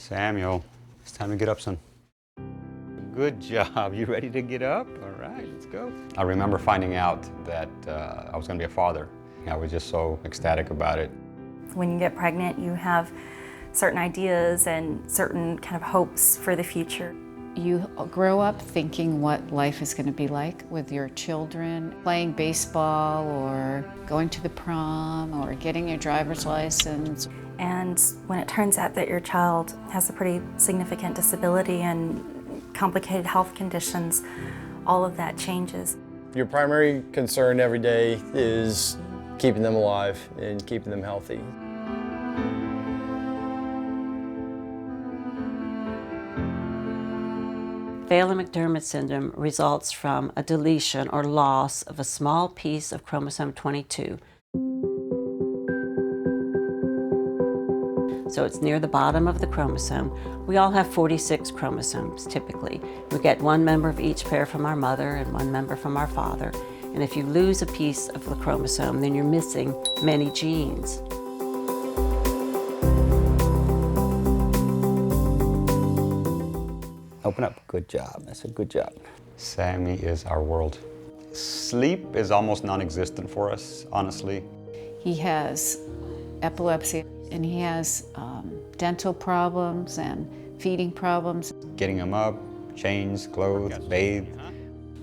Samuel, it's time to get up, son. Good job. You ready to get up? All right, let's go. I remember finding out that I was going to be a father. I was just so ecstatic about it. When you get pregnant, you have certain ideas and certain kind of hopes for the future. You grow up thinking what life is going to be like with your children, playing baseball or going to the prom or getting your driver's license. And when it turns out that your child has a pretty significant disability and complicated health conditions, all of that changes. Your primary concern every day is keeping them alive and keeping them healthy. Phelan McDermid syndrome results from a deletion or loss of a small piece of chromosome 22. So it's near the bottom of the chromosome. We all have 46 chromosomes typically. We get one member of each pair from our mother and one member from our father. And if you lose a piece of the chromosome, then you're missing many genes. Open up. Good job. That's a good job. Sammy is our world. Sleep is almost non-existent for us, honestly. He has epilepsy and he has dental problems and feeding problems. Getting him up, changed, clothed, bathed.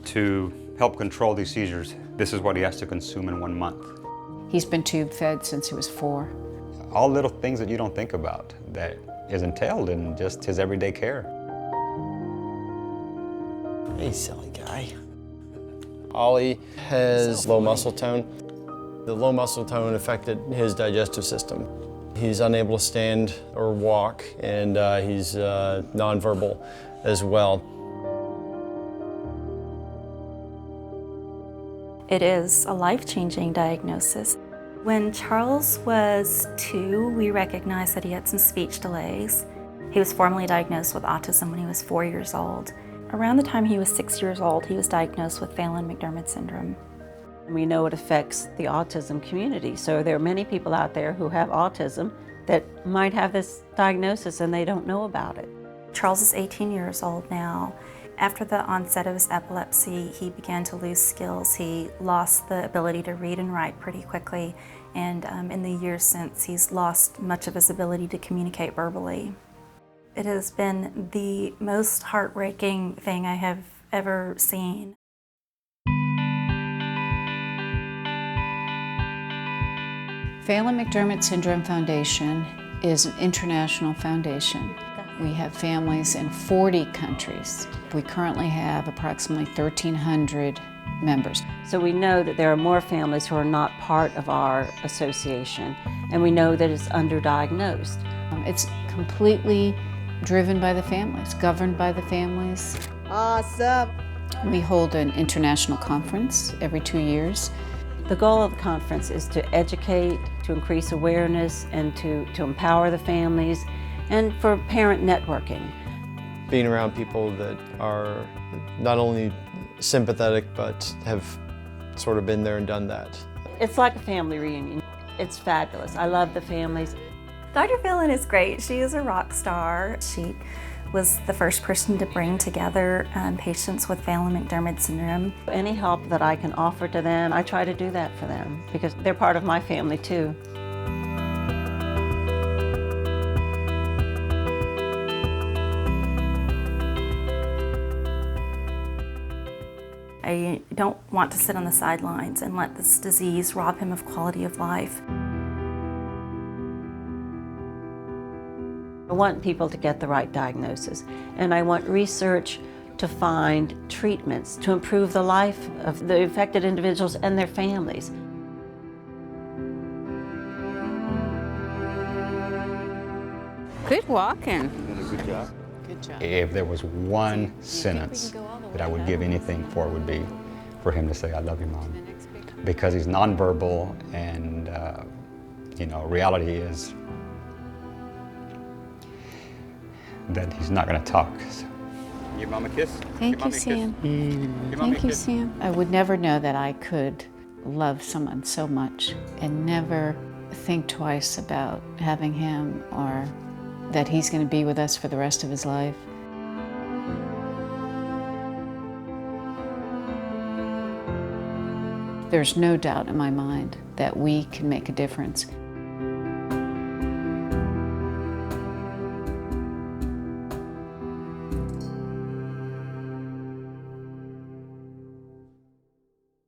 To help control these seizures, this is what he has to consume in 1 month. He's been tube fed since he was 4. All little things that you don't think about that is entailed in just his everyday care. Hey, silly guy. Ollie has low muscle tone. The low muscle tone affected his digestive system. He's unable to stand or walk, and he's nonverbal as well. It is a life-changing diagnosis. When Charles was 2, we recognized that he had some speech delays. He was formally diagnosed with autism when he was 4 years old. Around the time he was 6 years old, he was diagnosed with Phelan McDermid syndrome. We know it affects the autism community, so there are many people out there who have autism that might have this diagnosis and they don't know about it. Charles is 18 years old now. After the onset of his epilepsy, he began to lose skills. He lost the ability to read and write pretty quickly, and in the years since, he's lost much of his ability to communicate verbally. It has been the most heartbreaking thing I have ever seen. Phelan McDermid Syndrome Foundation is an international foundation. We have families in 40 countries. We currently have approximately 1,300 members. So we know that there are more families who are not part of our association, and we know that it's underdiagnosed. It's completely driven by the families, governed by the families. Awesome. We hold an international conference every 2 years. The goal of the conference is to educate, to increase awareness, and to empower the families, and for parent networking. Being around people that are not only sympathetic, but have sort of been there and done that. It's like a family reunion. It's fabulous. I love the families. Dr. Phelan is great. She is a rock star. She was the first person to bring together patients with Phelan McDermid syndrome. Any help that I can offer to them, I try to do that for them because they're part of my family too. I don't want to sit on the sidelines and let this disease rob him of quality of life. I want people to get the right diagnosis, and I want research to find treatments to improve the life of the affected individuals and their families. Good walking. Good job. Good job. If there was one sentence that I would give anything for, it would be for him to say, "I love you, Mom." Because he's nonverbal, and reality is that he's not going to talk. So. Give Mom a kiss. Thank you, Sam. Thank you, Sam. I would never know that I could love someone so much and never think twice about having him or that he's going to be with us for the rest of his life. There's no doubt in my mind that we can make a difference.